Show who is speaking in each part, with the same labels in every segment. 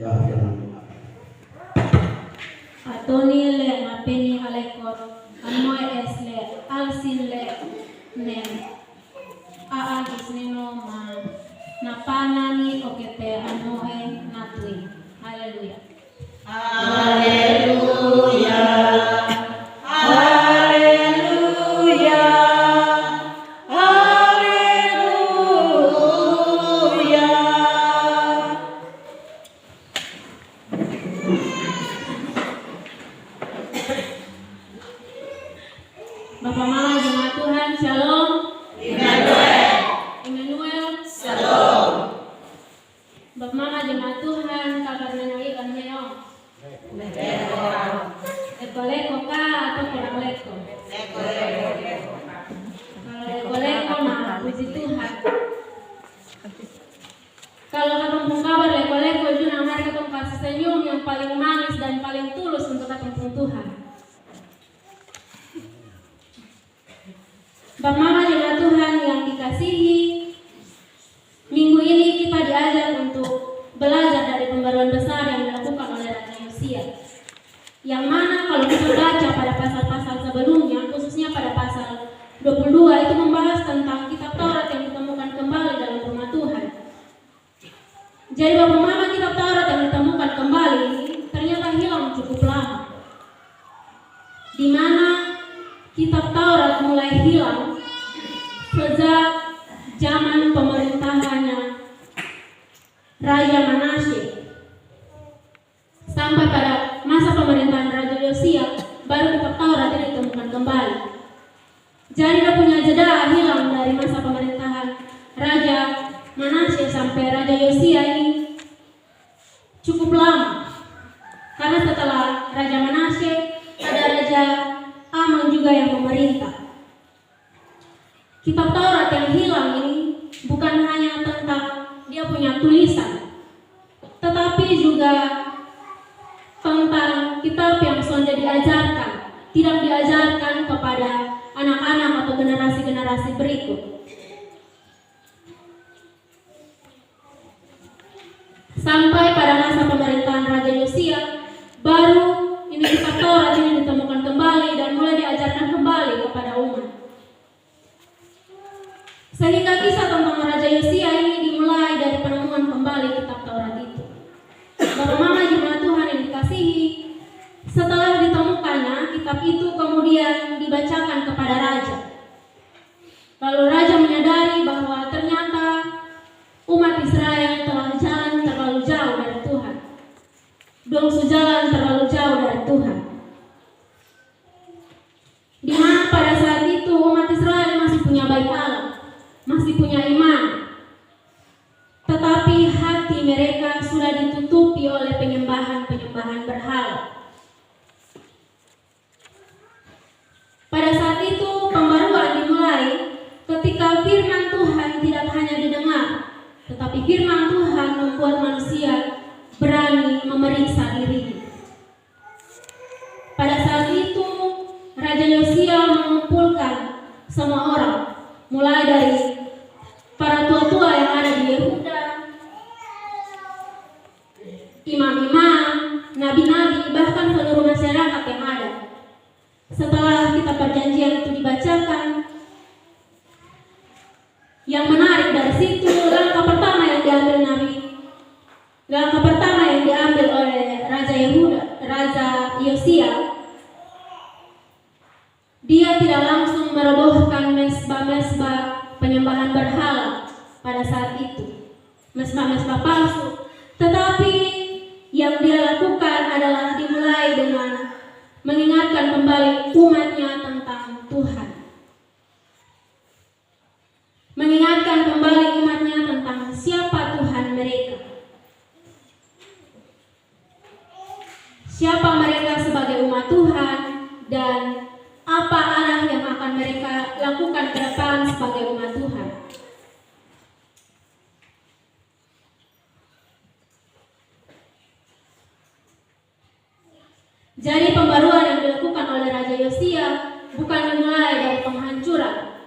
Speaker 1: Ya, jangan lupa.
Speaker 2: Atoni le ngapeni alekor amoy esle alsin le nen aagis nino ma napanani okete amoe natui. Haleluya.
Speaker 3: Haleluya. Haleluya. Haleluya.
Speaker 2: Bapak Mama jemaat Tuhan, Shalom. Immanuel.
Speaker 3: Shalom.
Speaker 2: Bapak Mama jemaat Tuhan, kabarnya lagi kan meong. Leko-leko kah atau kurang leko? Kalau leko-leko nah puji Tuhan. Kalau katong kabar leko-leko juga mereka katong kasih senyum yang paling manis dan paling tulus untuk katong Tuhan. Bapak Mama jemaat Tuhan yang dikasihi, minggu ini kita diajar untuk belajar dari pembaruan besar yang dilakukan oleh Raja Yosia. Yang mana kalau kita baca pada pasal-pasal sebelumnya, khususnya pada pasal 22 itu membahas tentang kitab Taurat yang ditemukan kembali dalam rumah Tuhan. Jadi Bapak Mama, kitab Taurat yang ditemukan kembali ternyata hilang cukup lama. Di mana kitab Taurat mulai hilang sejak zaman pemerintahannya Raja Manasye. Sampai pada masa pemerintahan Raja Yosia baru kitab Taurat ini ditemukan kembali. Jadi dia punya jeda hilang dari masa pemerintahan Raja Manasye sampai Raja Yosia ini cukup lama. Karena setelah Raja Manasye ada Raja Amon juga yang memerintah. Kitab Taurat yang hilang ini bukan hanya tentang dia punya tulisan, tetapi juga tentang kitab yang sudah diajarkan, tidak diajarkan kepada anak-anak atau generasi-generasi berikut. Sampai pada masa pemerintahan Raja Yosia, baru ini kitab Taurat ini ditemukan kembali dan mulai diajarkan kembali kepada umat. Sehingga kisah tentang Raja Yosia ini dimulai dari penemuan kembali kitab Taurat itu. Bapak Mama jemaat Tuhan yang dikasihi, setelah ditemukannya kitab itu kemudian dibacakan kepada raja. Lalu raja menyadari bahwa ternyata umat Israel telah jalan terlalu jauh dari Tuhan. Dongsu jalan terlalu jauh dari Tuhan. Di mana pada saat itu umat Israel masih punya bait Allah, masih punya iman, tetapi hati mereka sudah ditutupi oleh penyembahan-penyembahan berhala. Pada saat itu pembaruan dimulai ketika firman Tuhan tidak hanya didengar, tetapi firman Tuhan membuat manusia berani memeriksa dirinya. Pada saat itu Raja Yosia mengumpulkan semua orang, mulai dari para tua-tua yang ada di Yehuda, imam-imam, nabi-nabi, bahkan seluruh masyarakat yang ada. Setelah kitab perjanjian itu dibacakan, yang menarik dari situ langkah pertama yang diambil langkah pertama yang diambil oleh Raja Yehuda, Raja Yosia, dia tidak langsung merobohkan mesbah-mesbah penyembahan berhala pada saat itu, mesbah-mesbah palsu, tetapi yang dia lakukan adalah dimulai dengan mengingatkan kembali umatnya tentang Tuhan, mengingatkan kembali umatnya tentang siapa Tuhan mereka, siapa mereka sebagai umat Tuhan, dan apa arah yang akan mereka lakukan ke depan sebagai umat Tuhan. Jadi pembaruan yang dilakukan oleh Raja Yosia bukan dimulai dari penghancuran,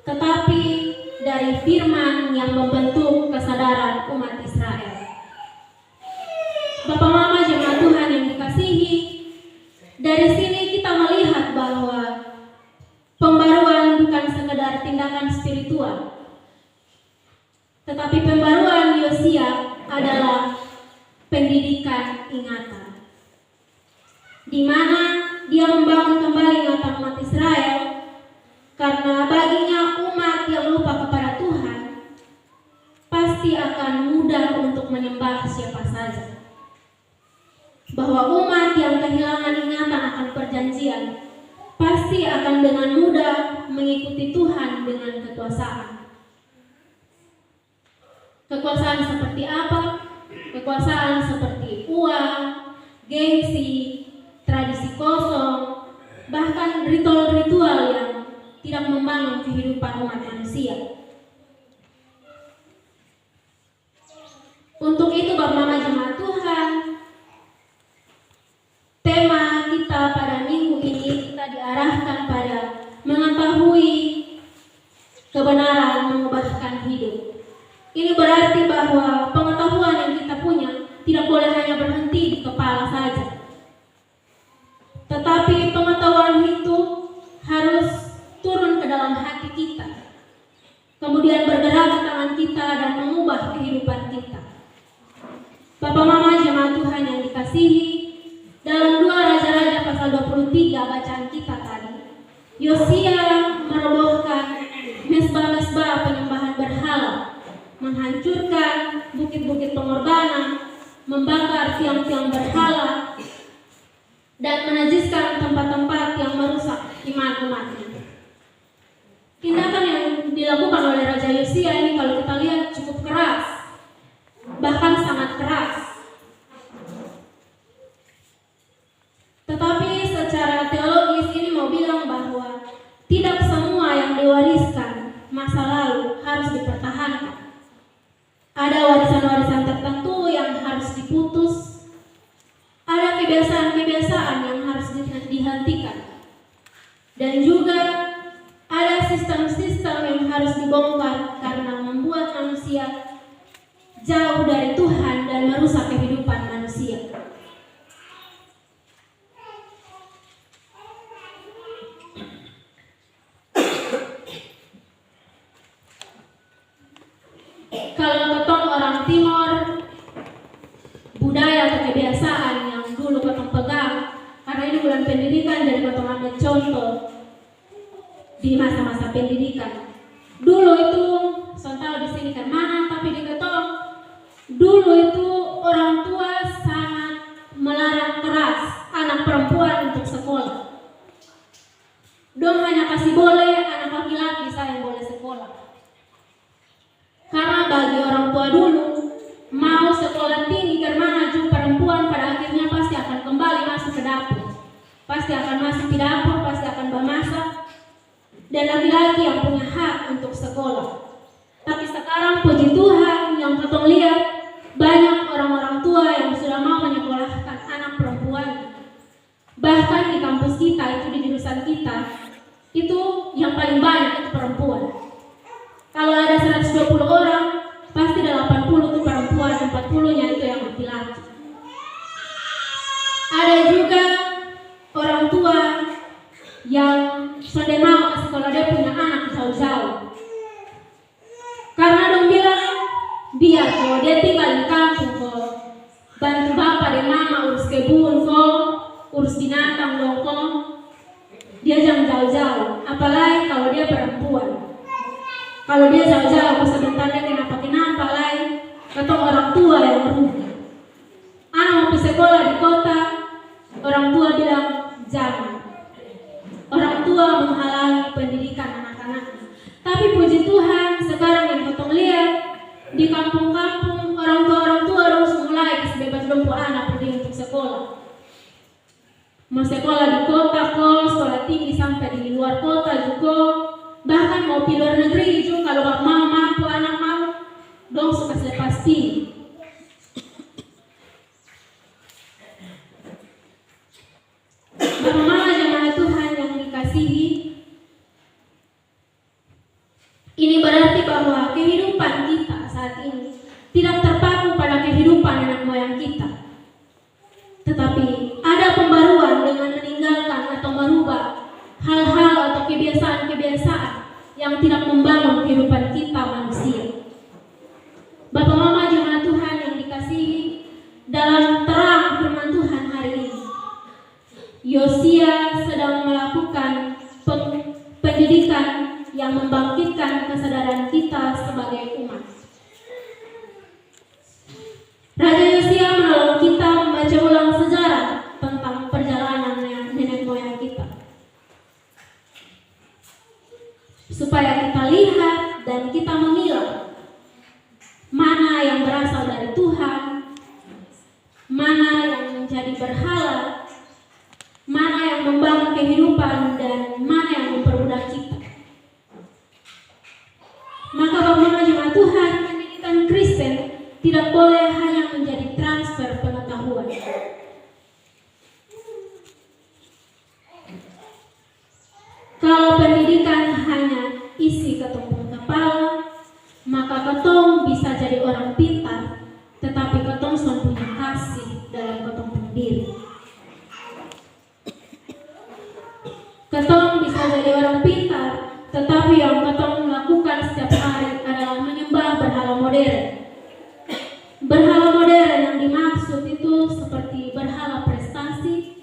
Speaker 2: tetapi dari firman yang membentuk kesadaran umat Israel. Bapak Mama jemaat Tuhan yang dikasihi, dari sini kita melihat bahwa pembaruan bukan sekedar tindakan spiritual, tetapi pembaruan Yosia adalah pendidikan ingatan, di mana dia membangun kembali ingatan umat Israel, karena baginya umat yang lupa kepada Tuhan pasti akan mudah untuk menyembah siapa saja. Bahwa umat yang kehilangan ingatan akan perjanjian pasti akan dengan mudah mengikuti Tuhan dengan kekuasaan. Kekuasaan seperti apa? Kekuasaan seperti uang, gengsi, tradisi kosong, bahkan ritual-ritual yang tidak membangun kehidupan umat manusia. Untuk itu Bapak Mama jemaat Tuhan, tema kita pada minggu ini kita diarahkan pada mengetahui kebenaran mengubahkan hidup. Ini berarti bahwa pengetahuan yang kita punya tidak boleh hanya berhenti di kepala saja, tetapi pengetahuan itu harus turun ke dalam hati kita, kemudian bergerak ke tangan kita dan mengubah kehidupan kita. Bapak Mama jemaat Tuhan yang dikasihi, dalam 2 Raja-Raja pasal 23 bacaan kita tadi, Yosia merobohkan mesbah-mesbah penyembahan berhala, menghancurkan bukit-bukit pengorbanan, membakar tiang-tiang berhala, dan menajiskan tempat-tempat yang merusak iman umatnya. Tindakan yang dilakukan oleh Raja Yosia ini kalau kita lihat cukup keras, bahkan sangat keras. Tetapi secara teologis ini mau bilang bahwa tidak semua yang diwariskan masa lalu harus dipertahankan. Ada warisan-warisan tertentu yang harus diputus, ada kebiasaan-kebiasaan yang harus dihentikan, dan juga ada sistem-sistem yang harus dibongkar karena membuat manusia jauh dari Tuhan dan merusak kehidupan manusia. Kalau ketong orang Timor, budaya atau kebiasaan yang dulu ketong pegang, karena ini bulan pendidikan, jadi ketong ambil contoh di masa-masa pendidikan. Dulu itu, saya tahu di sini kan mana, tapi di ketong dulu itu orang tua sangat melarang keras anak perempuan untuk sekolah. Dong hanya kasih boleh anak laki-laki saya yang boleh sekolah. Karena bagi orang tua dulu, mau sekolah tinggi karena maju perempuan pada akhirnya pasti akan kembali masuk ke dapur. Pasti akan masuk ke dapur, pasti akan memasak. Dan laki-laki yang punya hak untuk sekolah. Tapi sekarang puji Tuhan yang kita lihat, banyak orang-orang tua yang sudah mau menyekolahkan anak perempuan. Bahkan di kampus kita, itu di jurusan kita, itu yang paling banyak itu perempuan. Kalau ada 120 orang, pasti ada 80 itu perempuan, 40-nya itu yang laki-laki. Ada juga orang tua yang sudah mau ke sekolah dia punya anak jauh-jauh. Karena dong bilang, biar kalau dia tinggal di kampung kok, bantu bapak dan mama urus kebun kok, urus binatang dong kok, dia jangan jauh-jauh. Apalagi kalau dia perempuan. Kalau dia jauh-jauh, sebentar dia kenapa lain, atau orang tua yang merugi. Anak mau pergi sekolah di kota, orang tua bilang jangan. Orang tua menghalangi pendidikan anak-anaknya. Tapi puji Tuhan, sekarang yang kita lihat di kampung-kampung, orang tua harus mulai sebebas dompo anak pergi untuk sekolah. Mau sekolah di kota kok, sekolah tinggi sampai di luar kota juga. Bahkan mau di luar negeri juga, kalau bapak mau mampu anak mau, dong suka pasti. Bapak mama jemaat Tuhan yang dikasihi, ini berarti bahwa kehidupan kita saat ini tidak terpaku pada kehidupan nenek moyang kita, Tetapi ada pembaruan dengan meninggalkan atau merubah hal-hal atau kebiasaan-kebiasaan yang tidak membangun kehidupan kita manusia. Bapak Mama jemaat Tuhan yang dikasihi, dalam terang firman Tuhan hari ini, Yosia sedang melakukan pendidikan yang membangkitkan kesadaran kita sebagai umat. Raja Yosia menolong kita membaca ulang sejarah tentang perjalanan nenek moyang kita, supaya kita lihat dan kita memilah mana yang berasal dari Tuhan, mana yang menjadi berhala, mana yang membangun kehidupan, dan mana yang memperbudak kita. Maka Bapak jemaat Tuhan, pendidikan Kristen tidak boleh hanya menjadi transfer pengetahuan. Kalau pendidikan hanya isi ketumpung kepala, maka ketong bisa jadi orang pintar, tetapi ketong sudah punya kasih dalam ketumpung diri. Ketong bisa jadi orang pintar, tetapi yang ketong lakukan setiap hari adalah menyembah berhala modern. Berhala modern yang dimaksud itu seperti berhala prestasi,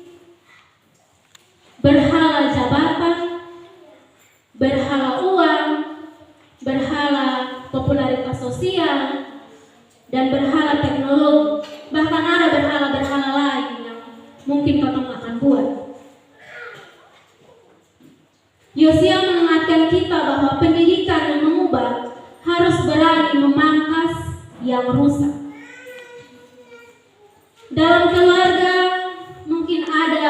Speaker 2: berhala jabatan, berhala uang, berhala popularitas sosial, dan berhala teknologi. Bahkan ada berhala-berhala lain yang mungkin ketong akan buat. Yosia mengingatkan kita bahwa pendidikan yang mengubah harus berani memangkas yang rusak. Dalam keluarga mungkin ada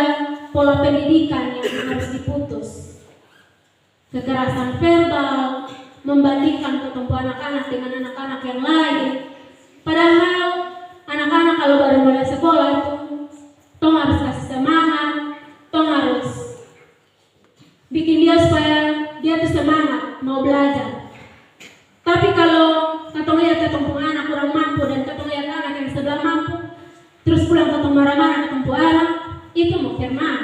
Speaker 2: pola pendidikan yang harus diputus. Kekerasan verbal, membandingkan ketemu anak-anak dengan anak-anak yang lain. Padahal anak-anak kalau baru mulai sekolah itu, tong harus kasih semangat, tong harus bikin dia supaya dia tuh semangat mau belajar. Tapi kalau katong lihat ketemu anak kurang mampu dan ketong lihat anak yang sebelah mampu, terus pulang ketemu marah-marah ketemu anak, itu mau firman.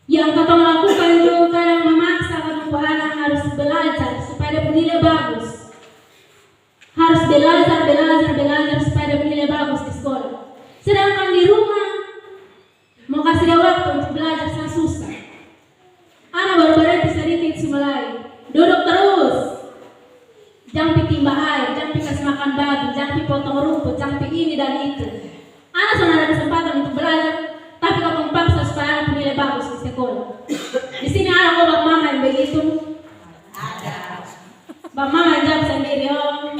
Speaker 2: Yang ketong lakukan itu kadang memaksa ketemu anak harus belajar supaya dia nilai bagus. Harus belajar supaya dia nilai bagus di sekolah. Sedangkan di rumah mau kasih dia waktu untuk belajar sangat susah. Anak baru berhenti sedikit mulai duduk terus, jangan timba air, jangan kasih makan babi, jangan potong rumput, jangan ini dan itu. Anak sudah ada kesempatan untuk belajar, tapi kalau paksa supaya anak nilai bagus di sekolah. Di sini anak Bang Mama yang begitu. Ada. Bang Mama jawab sendiri om.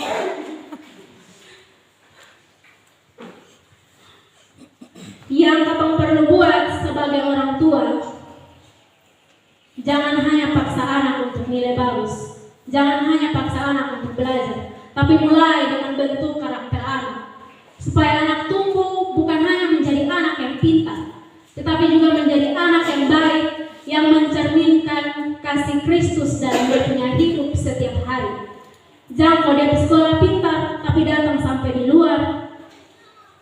Speaker 2: Yang katong perlu buat sebagai orang tua, jangan hanya paksa anak untuk nilai bagus, jangan hanya paksa anak untuk belajar, tapi mulai dengan bentuk karakter anak, supaya anak tumbuh bukan hanya menjadi anak yang pintar, tetapi juga menjadi anak yang baik, yang mencerminkan kasih Kristus dalam dia punya hidup setiap hari. Jangan kalau dia di sekolah pintar, tapi datang sampai di luar,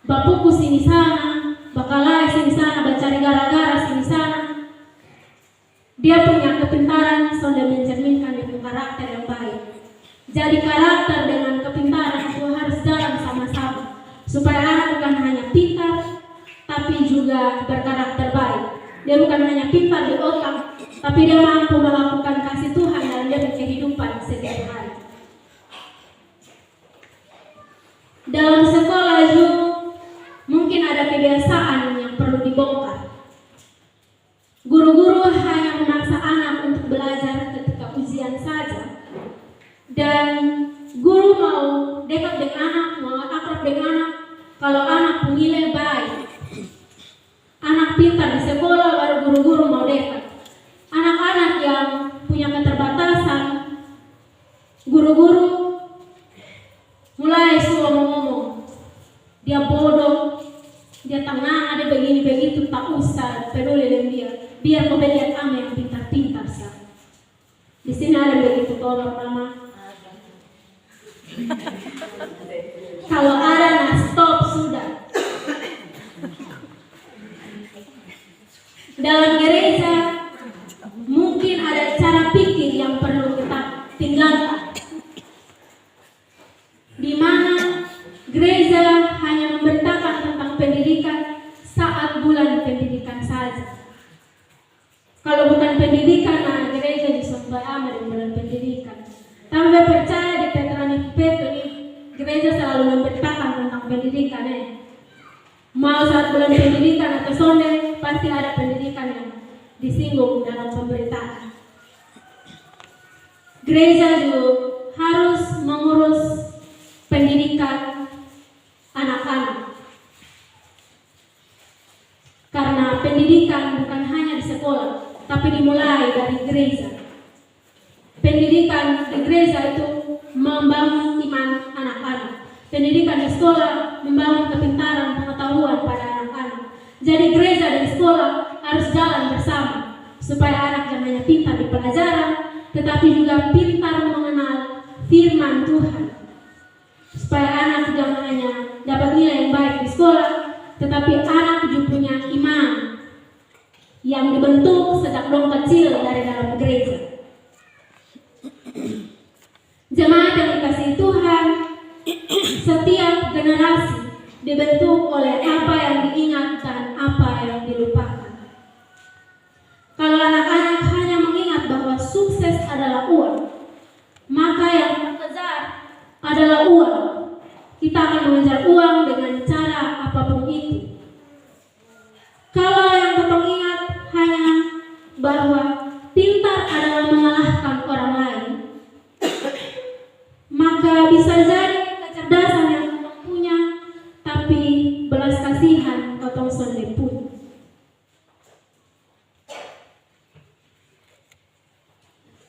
Speaker 2: bapuku sini sana, bakalai sini sana, bacari gara-gara sini sana. Dia punya kepintaran sudah mencerminkan dia punya karakter yang baik. Jadi karakter dengan kepintaran itu harus jalan sama-sama, supaya anak bukan hanya pintar, tapi juga berkarakter baik. Dia bukan hanya pintar di otak, tapi dia mampu melakukan kasih Tuhan dalam dia kehidupan setiap hari. Dalam sekolah juga mungkin ada kebiasaan yang perlu dibongkar. Guru-guru hanya memaksa anak untuk belajar ketika ujian saja. Dan guru mau dekat dengan anak, mau akrab dengan anak, kalau anak nilai baik. Anak pintar di sekolah baru guru-guru mau dekat. Anak-anak yang punya keterbatasan, guru-guru mulai suruh ngomong. Dia bodoh, dia tengah, ada begini begitu, tak usah peduli dengan dia. Biar kau lihat ama yang pintar-pintar sah. Di sini ada begitu tolong mama. Kalau ada, nah stop sudah. Dalam gereja mungkin ada cara pikir yang perlu kita tinggalkan, di mana gereja hanya memberitakan tentang pendidikan saat bulan pendidikan saja. Kalau bukan pendidikan, nah gereja disembah amat di bulan pendidikan. Tapi percaya di Petrani Peto ini, gereja selalu memberitakan tentang pendidikan. Mau saat bulan pendidikan atau sonde, pasti ada pendidikan yang disinggung dalam pemberitaan. Gereja juga harus mengurus pendidikan anak-anak. Karena pendidikan bukan hanya di sekolah, tapi dimulai dari gereja. Pendidikan di gereja itu membangun iman anak-anak. Pendidikan di sekolah membangun kepintaran pengetahuan pada anak-anak. Jadi gereja dan sekolah harus jalan bersama supaya anak jangan hanya pintar di pelajaran, tetapi juga pintar mengenal firman Tuhan. Supaya anak jangan hanya dapat nilai yang baik di sekolah, tetapi anak juga punya iman yang dibentuk sejak dong kecil dari dalam gereja. Jemaat yang dikasihi Tuhan, setiap generasi dibentuk oleh apa yang diingat dan apa yang dilupakan. Kalau anak-anak hanya mengingat bahwa sukses adalah uang, maka yang terkejar adalah uang. Kita akan mengejar uang dengan cara apapun itu. Kalau yang tetap ingat hanya bahwa pintar adalah mengalahkan orang lain, maka bisa jadi kecerdasan yang kita punya, tapi belas kasihan otong sonde punya.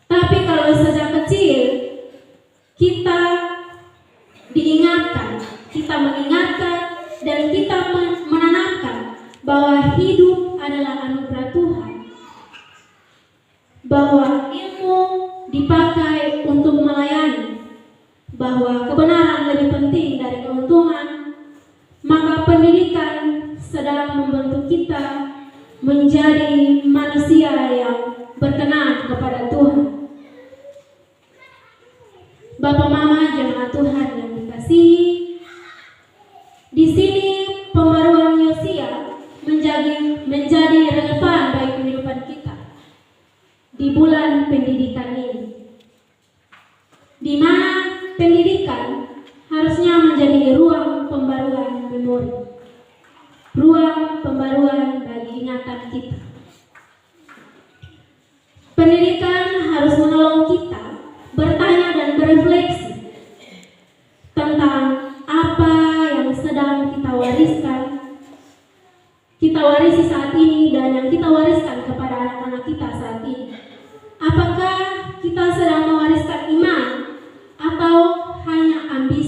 Speaker 2: Tapi kalau sejak kecil kita diingatkan, kita mengingatkan, dan kita menanamkan bahwa hidup adalah anugerah Tuhan, bahwa ilmu dipakai untuk melayani, bahwa kebenaran lebih penting dari keuntungan, maka pendidikan sedang membentuk kita menjadi manusia yang berkenan kepada Tuhan. Bapak Mama jemaat Tuhan yang dikasihi, di sini pembaruan Yosia menjadi relevan bagi kehidupan kita di bulan pendidikan ini, di mana pendidikan harusnya menjadi ruang pembaruan memori, ruang pembaruan